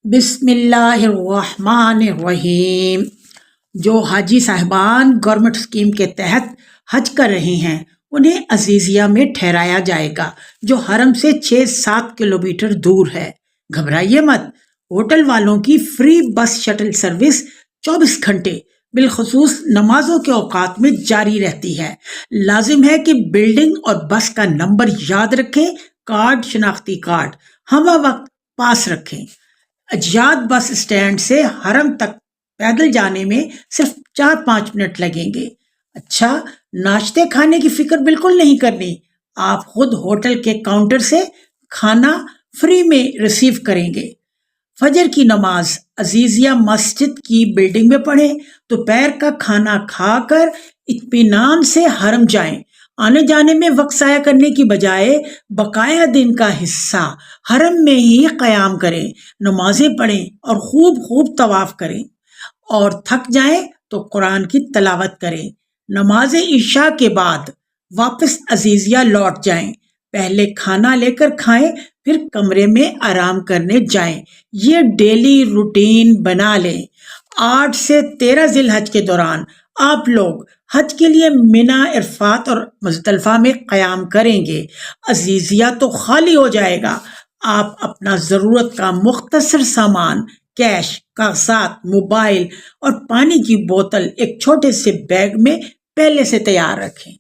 بسم اللہ الرحمن الرحیم۔ جو حاجی صاحبان گورنمنٹ اسکیم کے تحت حج کر رہے ہیں انہیں عزیزیہ میں ٹھہرایا جائے گا، جو حرم سے 6-7 کلومیٹر دور ہے۔ گھبرائیے مت، ہوٹل والوں کی فری بس شٹل سروس 24 گھنٹے بالخصوص نمازوں کے اوقات میں جاری رہتی ہے۔ لازم ہے کہ بلڈنگ اور بس کا نمبر یاد رکھیں، کارڈ، شناختی کارڈ ہمہ وقت پاس رکھیں۔ اجیاد بس اسٹینڈ سے حرم تک پیدل جانے میں صرف 4-5 منٹ لگیں گے۔ اچھا، ناشتے کھانے کی فکر بالکل نہیں کرنی، آپ خود ہوٹل کے کاؤنٹر سے کھانا فری میں ریسیو کریں گے۔ فجر کی نماز عزیزیہ مسجد کی بلڈنگ میں پڑھیں، دوپہر کا کھانا کھا کر اطمینان سے حرم جائیں۔ آنے جانے میں وقت ضائع کرنے کی بجائے بقایا دن کا حصہ حرم میں ہی قیام کریں، نمازیں پڑھیں اور خوب طواف کریں، اور تھک جائیں تو قرآن کی تلاوت کریں۔ نماز عشاء کے بعد واپس عزیزیہ لوٹ جائیں، پہلے کھانا لے کر کھائیں، پھر کمرے میں آرام کرنے جائیں۔ یہ ڈیلی روٹین بنا لیں۔ 8 سے 13 ذی الحج کے دوران آپ لوگ حج کے لیے منی، عرفات اور مزدلفہ میں قیام کریں گے۔ عزیزیہ تو خالی ہو جائے گا، آپ اپنا ضرورت کا مختصر سامان، کیش، کاغذات، موبائل اور پانی کی بوتل ایک چھوٹے سے بیگ میں پہلے سے تیار رکھیں۔